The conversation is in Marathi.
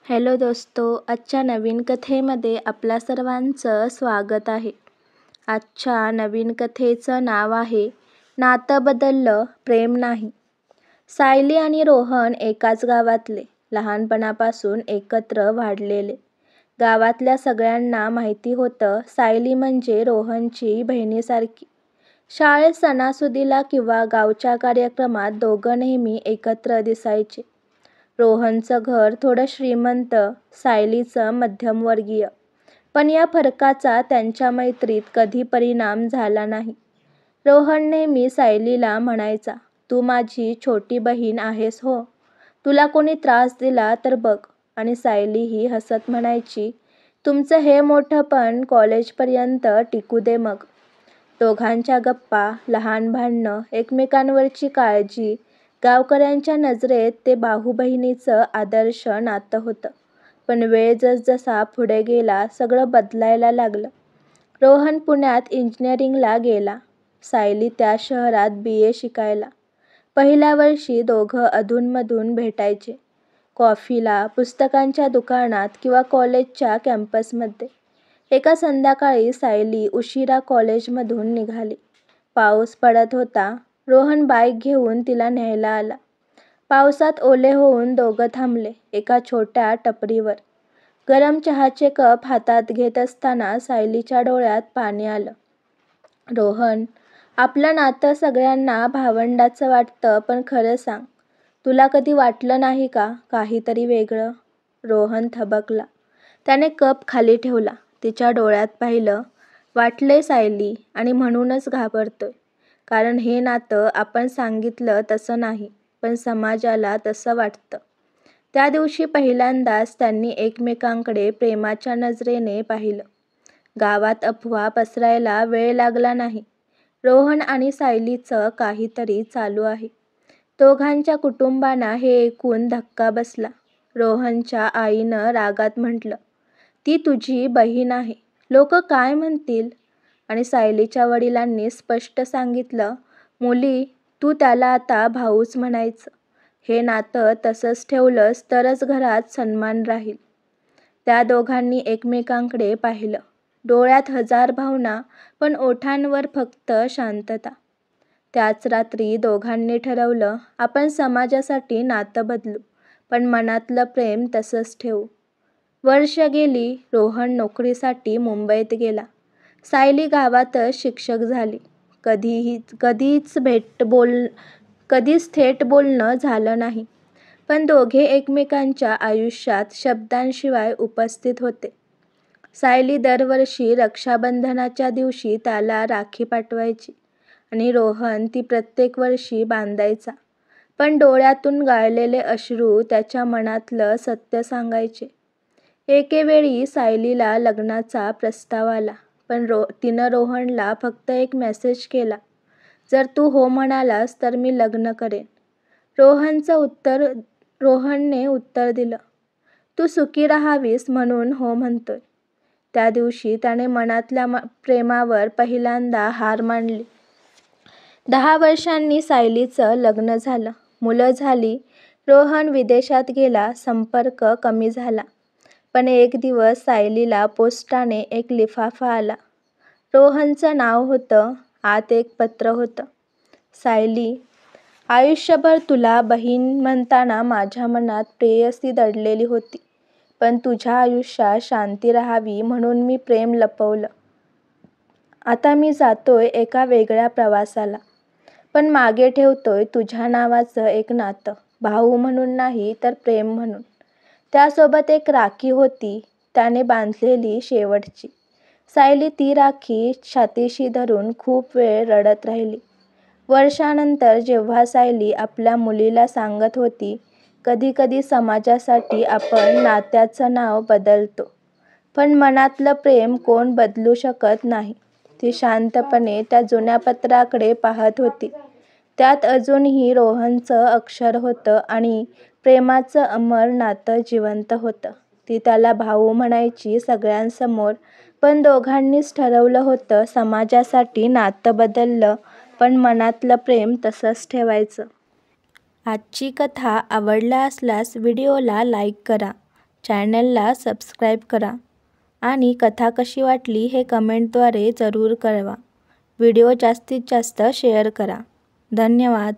हॅलो दोस्तो, आजच्या नवीन कथेमध्ये आपल्या सर्वांचं स्वागत आहे. आजच्या नवीन कथेचं नाव आहे नातं बदललं प्रेम नाही. सायली आणि रोहन एकाच गावातले, लहानपणापासून एकत्र वाढलेले. गावातल्या सगळ्यांना माहिती होतं सायली म्हणजे रोहनची बहिणीसारखी. शाळेत सणासुदीला किंवा गावच्या कार्यक्रमात दोघं नेहमी एकत्र दिसायचे. रोहनचं घर थोडं श्रीमंत, सायलीचं मध्यमवर्गीय. पण या फरकाचा त्यांच्या मैत्रीत कधी परिणाम झाला नाही. रोहन नेहमी सायलीला म्हणायचा, तू माझी छोटी बहीण आहेस हो. तुला कोणी त्रास दिला तर बघ. आणि सायलीही हसत म्हणायची, तुमचं हे मोठंपण कॉलेजपर्यंत टिकू दे मग. दोघांच्या गप्पा, लहान भांडणं, एकमेकांवरची काळजी, गावकऱ्यांच्या नजरेत ते भाऊ-बहिणीचं आदर्श नातं होतं. पण वेळ जसजसा पुढे गेला सगळं बदलायला लागलं. रोहन पुण्यात इंजिनिअरिंगला गेला. सायली त्या शहरात BA शिकायला. पहिल्या वर्षी दोघं अधूनमधून भेटायचे. कॉफीला, पुस्तकांच्या दुकानात किंवा कॉलेजच्या कॅम्पसमध्ये. एका संध्याकाळी सायली उशिरा कॉलेजमधून निघाली. पाऊस पडत होता. रोहन बाईक घेऊन तिला न्यायला आला. पावसात ओले होऊन दोघं थांबले एका छोट्या टपरीवर. गरम चहाचे कप हातात घेत असताना सायलीच्या डोळ्यात पाणी आलं. रोहन, आपलं नातं सगळ्यांना भावंडाचं वाटतं, पण खरं सांग, तुला कधी वाटलं नाही का काहीतरी वेगळं? रोहन थबकला. त्याने कप खाली ठेवला. तिच्या डोळ्यात पाहिलं. वाटलंय सायली, आणि म्हणूनच घाबरतोय. कारण हे नातं आपण सांगितलं तसं नाही, पण समाजाला तसं वाटतं. त्या दिवशी पहिल्यांदाच त्यांनी एकमेकांकडे प्रेमाच्या नजरेने पाहिलं. गावात अफवा पसरायला वेळ लागला नाही. रोहन आणि सायलीचं काहीतरी चालू आहे. दोघांच्या कुटुंबांना हे ऐकून धक्का बसला. रोहनच्या आईनं रागात म्हटलं, ती तुझी बहीण आहे, लोक काय म्हणतील? आणि सायलीच्या वडिलांनी स्पष्ट सांगितलं, मुली, तू त्याला आता भाऊच म्हणायचं. हे नातं तसंच ठेवलंस तरच घरात सन्मान राहील. त्या दोघांनी एकमेकांकडे पाहिलं. डोळ्यात हजार भावना, पण ओठांवर फक्त शांतता. त्याच रात्री दोघांनी ठरवलं, आपण समाजासाठी नातं बदलू, पण मनातलं प्रेम तसंच ठेवू. वर्ष गेली. रोहन नोकरीसाठी मुंबईत गेला. सायली गावातच शिक्षक झाली. कधीच थेट बोलणं झालं नाही. पण दोघे एकमेकांच्या आयुष्यात शब्दांशिवाय उपस्थित होते. सायली दरवर्षी रक्षाबंधनाच्या दिवशी त्याला राखी पाठवायची आणि रोहन ती प्रत्येक वर्षी बांधायचा. पण डोळ्यातून गाळलेले अश्रू त्याच्या मनातलं सत्य सांगायचे. एकेवेळी सायलीला लग्नाचा प्रस्ताव आला, पण तिनं रोहनला फक्त एक मेसेज केला, जर तू हो म्हणालास तर मी लग्न करेन. रोहनने उत्तर दिलं, तू सुखी राहावीस म्हणून हो म्हणतोय. त्या दिवशी त्याने मनातल्या प्रेमावर पहिल्यांदा हार मानली. 10 वर्षांनी सायलीचं लग्न झालं. मुलं झाली. रोहन विदेशात गेला. संपर्क कमी झाला. पण एक दिवस सायलीला पोस्टाने एक लिफाफा आला. रोहनचं नाव होतं. आत एक पत्र होतं. सायली, आयुष्यभर तुला बहीण म्हणताना माझ्या मनात प्रेयसी दडलेली होती. पण तुझ्या आयुष्यात शांती राहावी म्हणून मी प्रेम लपवलं. आता मी जातोय एका वेगळ्या प्रवासाला. पण मागे ठेवतोय तुझ्या नावाचं एक नातं, भाऊ म्हणून नाही तर प्रेम म्हणून. त्यासोबत एक राखी होती, त्याने बांधलेली शेवटची. सायली ती राखी छातीशी धरून खूप वेळ रडत राहिली. वर्षानंतर जेव्हा सायली आपल्या मुलीला सांगत होती, कधी कधी समाजासाठी आपण नात्याचं नाव बदलतो, पण मनातलं प्रेम कोण बदलू शकत नाही. ती शांतपणे त्या जुन्या पत्राकडे पाहत होती. त्यात अजूनही रोहनचं अक्षर होतं आणि प्रेमाचं अमर नातं जिवंत होतं. ती त्याला भाऊ म्हणायची सगळ्यांसमोर, पण दोघांनीच ठरवलं होतं समाजासाठी नातं बदललं, पण मनातलं प्रेम तसंच ठेवायचं. आजची कथा आवडला असल्यास व्हिडिओला लाईक करा. चॅनलला सबस्क्राईब करा आणि कथा कशी वाटली हे कमेंटद्वारे जरूर कळवा. व्हिडिओ जास्तीत जास्त शेअर करा. धन्यवाद.